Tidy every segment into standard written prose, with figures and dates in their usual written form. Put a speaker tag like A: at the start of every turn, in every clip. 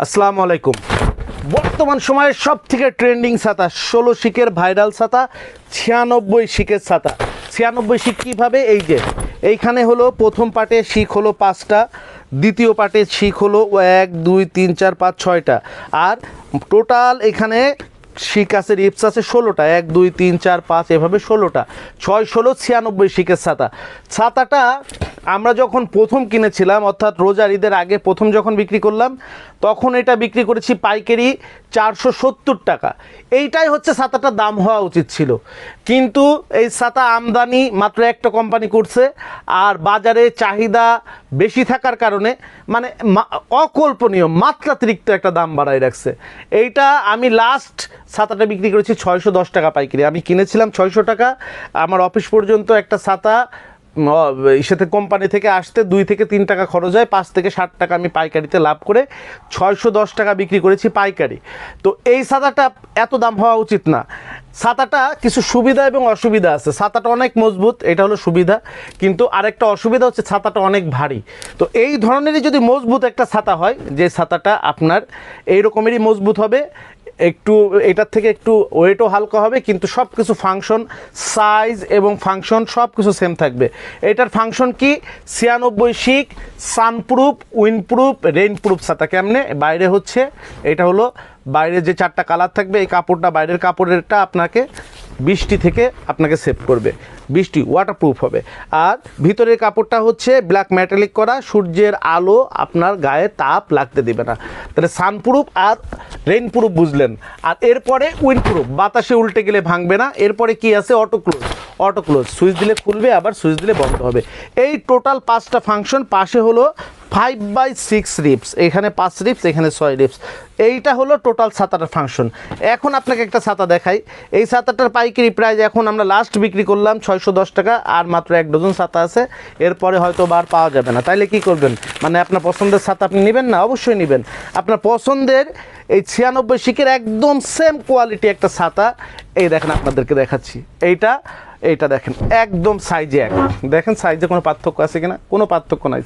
A: আসসালামু আলাইকুম। বর্তমান সময়ের সব থেকে ট্রেন্ডিং ছাতা 16 শিকের ভাইরাল ছাতা, 96 শিকের ছাতা। 96 শিক কীভাবে? এই যে এইখানে হলো প্রথম পার্টে শিক হলো 5টা, দ্বিতীয় পার্টে শিক হলো 1 2 3 4 5 6টা, আর টোটাল এখানে শিক আছে, রিপস আছে 16টা, 1 2 3 4 5 এভাবে 16টা, 6 16 96 শিকের ছাতা। ছাতাটা আমরা যখন প্রথম কিনেছিলাম, অর্থাৎ রোজার ঈদের আগে প্রথম যখন বিক্রি করলাম, তখন এটা বিক্রি করেছি পাইকারি 470 টাকা। এইটাই হচ্ছে ছাতাটার দাম হওয়া উচিত ছিল, কিন্তু এই ছাতা আমদানি মাত্র একটা কোম্পানি করছে, আর বাজারে চাহিদা বেশি থাকার কারণে মানে অকল্পনীয় মাত্রাতিরিক্ত একটা দাম বাড়ায় রাখছে। এইটা আমি লাস্ট ছাতাটা বিক্রি করেছি 610 টাকা পাইকারি। আমি কিনেছিলাম 600 টাকা। আমার অফিস পর্যন্ত একটা ছাতা সাথে কোম্পানি থেকে আসতে 2 থেকে 3 টাকা খরচ হয়, 5 থেকে 60 টাকা আমি পাইকারিতে লাভ করে 610 টাকা বিক্রি করেছি পাইকারি। তো এই ছাতাটা এত দাম হওয়া উচিত না। ছাতাটা কিছু সুবিধা এবং অসুবিধা আছে। ছাতাটা অনেক মজবুত, এটা হলো সুবিধা, কিন্তু আরেকটা অসুবিধা হচ্ছে ছাতাটা অনেক ভারী। তো এই ধরনেরই যদি মজবুত একটা ছাতা হয়, যে ছাতাটা আপনার এই রকমেরই মজবুত হবে, একটু এটার থেকে একটু ওয়েটও হালকা হবে, কিন্তু সব কিছু ফাংশন, সাইজ এবং ফাংশন সব কিছু সেম থাকবে। এটার ফাংশন কি? 96 শিক, সানপ্রুফ, উইন্ডপ্রুফ, রেইনপ্রুফ ছাতা। কেমনে? বাইরে হচ্ছে এটা হলো বাইরে যে 4টা কালার থাকবে, এই কাপড়টা বাইরের কাপড়েরটা আপনাকে বৃষ্টি থেকে আপনাকে সেভ করবে, বৃষ্টি ওয়াটারপ্রুফ হবে। আর ভিতরের কাপড়টা হচ্ছে ব্ল্যাক মেটালিক করা, সূর্যের আলো আপনার গায়ে তাপ লাগতে দেবে না। তাহলে সানপ্রুফ আর রেইনপ্রুফ বুঝলেন। আর এরপরে উইন্ডপ্রুফ, বাতাসে উল্টে গেলে ভাঙবে না। এরপরে কি আছে? Auto close. Auto close, switch দিলে খুলবে, আবার সুইচ দিলে বন্ধ হবে। এই টোটাল 5টা ফাংশন। পাশে হলো 5/6 রিপস, এখানে 5 রিপস, এখানে 6 রিপস। এইটা হলো টোটাল ছাতাটার ফাংশন। এখন আপনাকে একটা ছাতা দেখাই। এই ছাতাটার পাইকারি প্রাইস এখন আমরা লাস্ট বিক্রি করলাম 610 টাকা, আর মাত্র 1 ডজন ছাতা আছে। এরপরে হয়তো বার পাওয়া যাবে না। তাইলে কি করবেন? মানে আপনার পছন্দের ছাতা আপনি নেবেন না? অবশ্যই নেবেন। আপনার পছন্দের এই 96 শিকের একদম সেম কোয়ালিটি একটা ছাতা, এই দেখেন আপনাদেরকে দেখাচ্ছি। এইটা দেখেন একদম সাইজে এক। দেখেন সাইজে কোনো পার্থক্য আছে কিনা? কোনো পার্থক্য নাই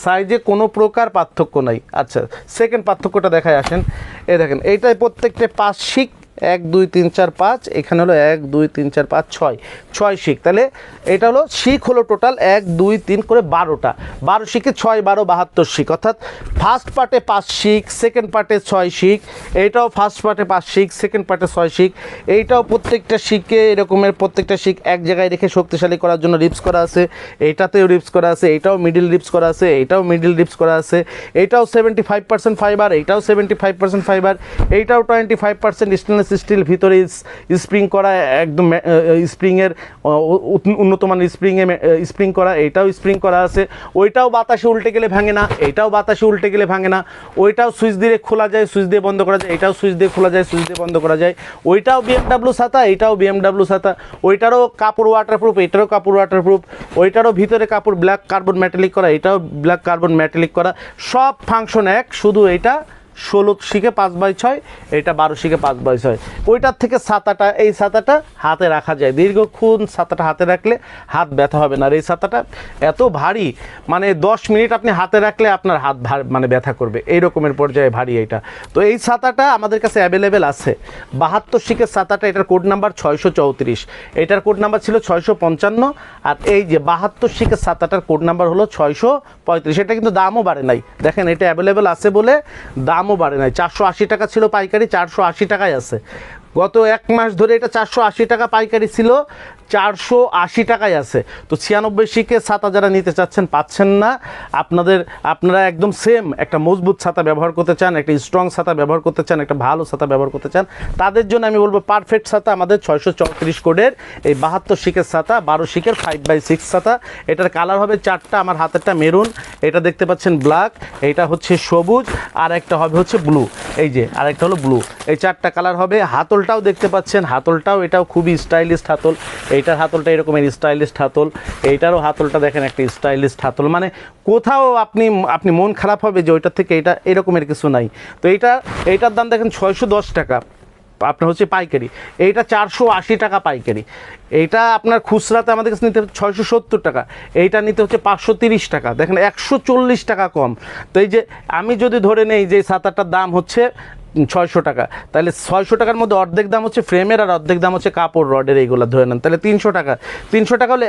A: সাইজে কোনো প্রকার পার্থক্য নাই। আচ্ছা, সেকেন্ড পার্থক্যটা দেখায় আসেন। এই দেখেন এইটাই প্রত্যেকটা 5 শিক, 1 2 3 4 5, এখানে হলো 1 2 3 4 5 6 শিক। তাহলে এটা হলো শিক হলো টোটাল 1 2 3 করে 12টা। 12 শিকে 6 12 72 শিক, অর্থাৎ ফার্স্ট পার্টে 5 শিক, সেকেন্ড পার্টে 6 শিক, এইটাও ফার্স্ট পার্টে 5 শিক, সেকেন্ড পার্টে 6 শিক। এইটাও প্রত্যেকটা শিকে এরকমের প্রত্যেকটা শিক এক জায়গায় রেখে শক্তিশালী করার জন্য রিপস করা আছে। এইটাতেও রিপস করা আছে, এইটাও মিডিল রিপস করা আছে, এইটাও মিডিল রিপস করা আছে। এইটাও 75% ফাইবার, এইটাও 75% ফাইবার, এইটাও 25% স্টেনলেস স্টিল, ভিতরে স্প্রিং করা, একদম স্প্রিংয়ের উন্নত মানের স্প্রিং করা। এইটাও স্প্রিং করা আছে। ওইটাও বাতাসে উল্টে গেলে ভাঙে না, এইটাও বাতাসে উল্টে গেলে ভাঙে না। ওইটাও সুইচ দিয়ে খোলা যায়, সুইচ দিয়ে বন্ধ করা যায়, এটাও সুইচ দিয়ে খোলা যায়, সুইচ দিয়ে বন্ধ করা যায়। ওইটাও BMW ছাতা, এইটাও BMW ছাতা। ওইটারও কাপড় ওয়াটারপ্রুফ, এটারও কাপড় ওয়াটারপ্রুফ। ওইটারও ভিতরে কাপড় ব্ল্যাক কার্বন মেটালিক করা, এটাও ব্ল্যাক কার্বন মেটালিক করা। সব ফাংশন এক, শুধু এইটা 16 শিকে 5/6, এটা 12 শিকে 5/6। ওইটার থেকে ছাতাটা, এই ছাতাটা হাতে রাখা যায় দীর্ঘক্ষণ। ছাতাটা হাতে রাখলে হাত ব্যথা হবে না। আর এই ছাতাটা এত ভারী, মানে 10 মিনিট আপনি হাতে রাখলে আপনার হাত মানে ব্যথা করবে, এই রকমের পর্যায়ে ভারী এইটা। তো এই ছাতাটা আমাদের কাছে অ্যাভেলেবেল আছে। 72 শিকের ছাতাটা, এটার কোড নাম্বার 634, এটার কোড নাম্বার ছিল 655, আর এই যে 72 শিকের ছাতাটার কোড নাম্বার হলো 635। এটা কিন্তু দামও বাড়ে নাই, দেখেন এটা অ্যাভেলেবেল আছে বলে দামও বাড়ে নাই। 480 টাকা ছিল পাইকারি, 480 টাকায় আছে। গত 1 মাস ধরে এটা 480 টাকা পাইকারি ছিল, 480 টাকায় আছে। তো 96 শিকের ছাতা যারা নিতে চাচ্ছেন পাচ্ছেন না। আপনারা একদম সেম একটা মজবুত ছাতা ব্যবহার করতে চান, একটা স্ট্রং ছাতা ব্যবহার করতে চান, একটা ভালো ছাতা ব্যবহার করতে চান, তাদের জন্য আমি বলবো পারফেক্ট ছাতা আমাদের 634 কোডের এই 72 শিকের ছাতা, 12 শিকের 5/6 ছাতা। এটার কালার হবে 4টা। আমার হাতেরটা মেরুন, এটা দেখতে পাচ্ছেন ব্ল্যাক, এইটা হচ্ছে সবুজ, আর একটা হবে হচ্ছে ব্লু। এই যে আরেকটা হলো ব্লু। এই 4টা কালার হবে। হাতলটাও দেখতে পাচ্ছেন, হাতলটাও এটাও খুবই স্টাইলিশ হাতল। এইটার হাতলটা এরকমের স্টাইলিশ হাতল, এইটারও হাতলটা দেখেন একটা স্টাইলিশ হাতল। মানে কোথাও আপনি মন খারাপ হবে যে ওইটার থেকে এটা এরকমের কিছু নাই। তো এইটার দাম দেখেন 610 টাকা। আপনার হচ্ছে পাইকারি, এইটা 480 টাকা পাইকারি। এইটা আপনার খুচরাতে আমাদের কাছে নিতে হচ্ছে 670 টাকা, এইটা নিতে হচ্ছে 530 টাকা। দেখেন 140 টাকা কম। তো এই যে আমি যদি ধরে নেই যে ছাতাটার দাম হচ্ছে 600 টাকা, তাহলে 600 টাকার মধ্যে অর্ধেক দাম হচ্ছে ফ্রেমের আর অর্ধেক দাম হচ্ছে কাপড় রডের, এইগুলো ধরে নেন, তাহলে 300 টাকা। 300 টাকা হলে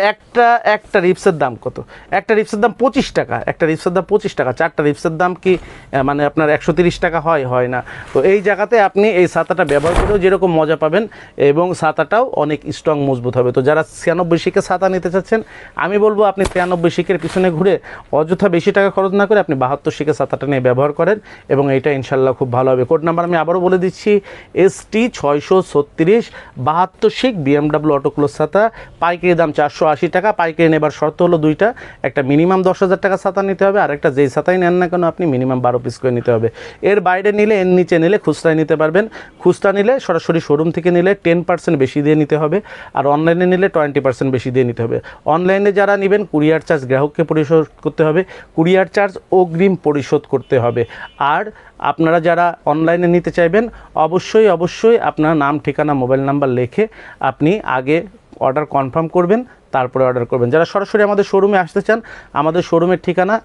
A: একটা রিপসের দাম কত? একটা রিপসের দাম 25 টাকা, একটা রিপসের দাম 25 টাকা। 4টা রিপসের দাম কি মানে আপনার 130 টাকা হয় না? তো এই জায়গাতে আপনি এই ছাতাটা ব্যবহার করেও যেরকম মজা পাবেন এবং ছাতাটাও অনেক স্ট্রং মজবুত হবে। তো যারা 96 শিকের ছাতা নিতে চাচ্ছেন, আমি বলবো আপনি 93 শিকের পিছনে ঘুরে অযথা বেশি টাকা খরচ না করে আপনি 72 শিকের ছাতাটা নিয়ে ব্যবহার করেন এবং এইটা ইনশাল্লাহ খুব ভালো হবে। কোড নাম্বার আমি আবারও বলে দিচ্ছি, ST 636 72 শিক BMW অটোক্লোজ ছাতা, পাইকারি দাম 480 টাকা। পাইকারি নেবার শর্ত হলো দুইটা, একটা মিনিমাম 10,000 টাকা ছাতা নিতে হবে, আর একটা যেই ছাতাই নেন না কেন আপনি মিনিমাম 12 পিস করে নিতে হবে। এর বাইরে নিলে, এর নিচে নিলে খুচরায় নিতে পারবেন। খুচরা নিলে সরাসরি শোরুম থেকে নিলে 10% বেশি দিয়ে নিতে হবে, আর অনলাইনে নিলে 20% বেশি দিয়ে নিতে হবে। অনলাইনে যারা নেবেন কুরিয়ার চার্জ গ্রাহককে পরিশোধ করতে হবে, কুরিয়ার চার্জ অগ্রিম পরিশোধ করতে হবে। আর আপনারা যারা অনলাইনে নিতে চাইবেন অবশ্যই আপনার নাম, ঠিকানা, মোবাইল নাম্বার লিখে আপনি আগে অর্ডার কনফার্ম করবেন, তারপরে অর্ডার করবেন। যারা সরাসরি আমাদের শোরুমে আসতে চান, আমাদের শোরুমের ঠিকানা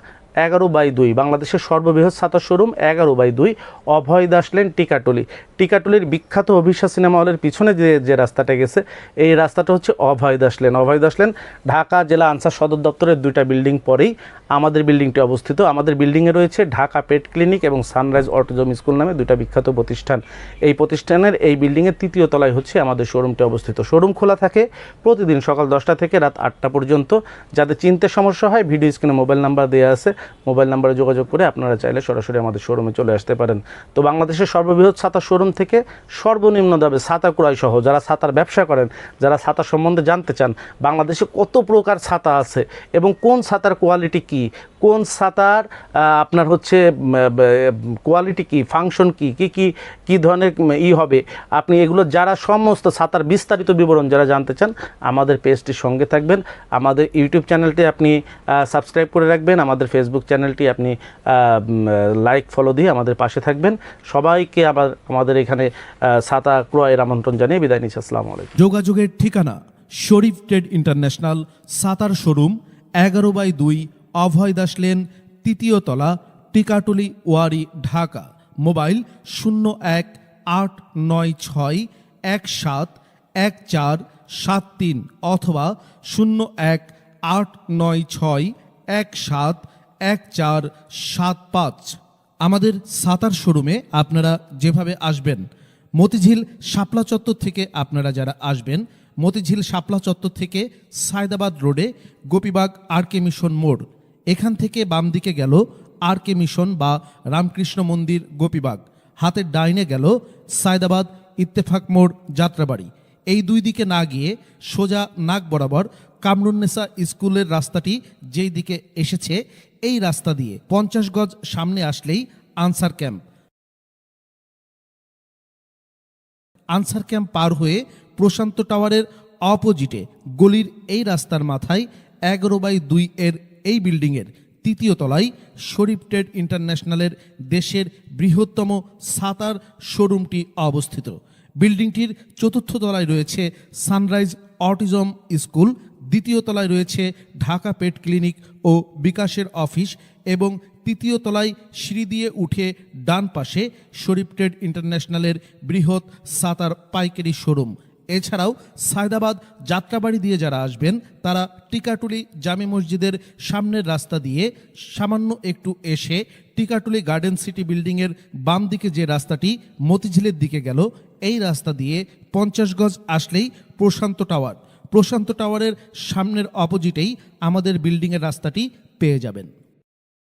A: 11/2, বাংলাদেশের সর্ববৃহৎ ছাতার শোরুম 11/2, অভয় দাস লেন, টিকাটুলি। টিকাটুলির বিখ্যাত অভিশা সিনেমা হলের পিছনে যে রাস্তাটা গেছে, এই রাস্তাটা হচ্ছে অভয় দাস লেন। অভয় দাস লেন ঢাকা জেলা আনসার সদর দপ্তরের 2টা বিল্ডিং পরেই আমাদের বিল্ডিংটি অবস্থিত। আমাদের বিল্ডিংয়ে রয়েছে ঢাকা পেট ক্লিনিক এবং সানরাইজ অটিজম স্কুল নামে 2টা বিখ্যাত প্রতিষ্ঠান। এই প্রতিষ্ঠানের এই বিল্ডিংয়ের 3য় তলায় হচ্ছে আমাদের শোরুমটি অবস্থিত। শোরুম খোলা থাকে প্রতিদিন সকাল 10টা থেকে রাত 8টা পর্যন্ত। যাদের চিনতে সমস্যা হয়, ভিডিও স্ক্রিনে মোবাইল নাম্বার দেওয়া আছে, মোবাইল নাম্বারে যোগাযোগ করে আপনারা চাইলে সরাসরি আমাদের শোরুমে চলে আসতে পারেন। তো বাংলাদেশের সর্ববৃহৎ ছাতা শোরুম থেকে সর্বনিম্ন দামে ছাতা ক্রয় সহ, যারা ছাতার ব্যবসা করেন, যারা ছাতা সম্বন্ধে জানতে চান, বাংলাদেশে কত প্রকার ছাতা আছে এবং কোন ছাতার কোয়ালিটি কি, কোন ছাতার আপনার হচ্ছে কোয়ালিটি কি, ফাংশন কি, কি ধরনের হবে, আপনি এগুলো যারা সমস্ত ছাতার বিস্তারিত বিবরণ যারা জানতে চান, আমাদের পেজটির সঙ্গে থাকবেন। আমাদের ইউটিউব চ্যানেলটি আপনি সাবস্ক্রাইব করে রাখবেন, আমাদের ফেসবুক চ্যানেলটি আপনি লাইক ফলো দিয়ে আমাদের পাশে থাকবেন। সবাইকে আবার আমাদের এখানে ছাতা ক্রয়ের আমন্ত্রণ জানিয়ে বিদায় নিচ্ছি। আসসালামু আলাইকুম।
B: যোগাযোগের ঠিকানা শরীফ ট্রেড ইন্টারন্যাশনাল ছাতার শোরুম 11/2, অভয় দাস লেন, 3য় তলা, টিকাটুলি, ওয়ারি, ঢাকা। মোবাইল 018961714173 অথবা 018961714175। আমাদের ছাতার শোরুমে আপনারা যেভাবে আসবেন, মতিঝিল শাপলা চত্বর থেকে আপনারা যারা আসবেন, মতিঝিল শাপলা চত্বর থেকে সায়দাবাদ রোডে গোপীবাগ RK মিশন মোড়, এখান থেকে বাম দিকে গেল RK মিশন বা রামকৃষ্ণ মন্দির গোপীবাগ, হাতের ডাইনে গেল সায়দাবাদ ইত্তেফাক মোড় যাত্রাবাড়ি। এই 2 দিকে না গিয়ে সোজা নাক বরাবর কামরুন্নেসা স্কুলের রাস্তাটি যেই দিকে এসেছে, এই রাস্তা দিয়ে 50 গজ সামনে আসলেই আনসার ক্যাম্প। আনসার ক্যাম্প পার হয়ে প্রশান্ত টাওয়ারের অপোজিটে গলির এই রাস্তার মাথায় 11/2 এর এই বিল্ডিংয়ের 3য় তলায় শরীফ ট্রেড ইন্টারন্যাশনালের দেশের বৃহত্তম ছাতার শোরুমটি অবস্থিত। বিল্ডিংটির 4র্থ তলায় রয়েছে সানরাইজ অটিজম স্কুল, 2য় তলায় রয়েছে ঢাকা পেট ক্লিনিক ও বিকাশের অফিস এবং 3য় তলায় সিঁড়ি দিয়ে উঠে ডান পাশে শরীফ ট্রেড ইন্টারন্যাশনালের বৃহৎ ছাতার পাইকারি শোরুম। এছাড়াও সায়দাবাদ যাত্রাবাড়ি দিয়ে যারা আসবেন, তারা টিকাটুলি জামে মসজিদের সামনের রাস্তা দিয়ে সামান্য একটু এসে টিকাটুলি গার্ডেন সিটি বিল্ডিংয়ের বাম দিকে যে রাস্তাটি মতিঝিলের দিকে গেল, এই রাস্তা দিয়ে 50 গজ আসলেই প্রশান্ত টাওয়ার। প্রশান্ত টাওয়ারের সামনের অপোজিটেই আমাদের বিল্ডিংয়ের রাস্তাটি পেয়ে যাবেন।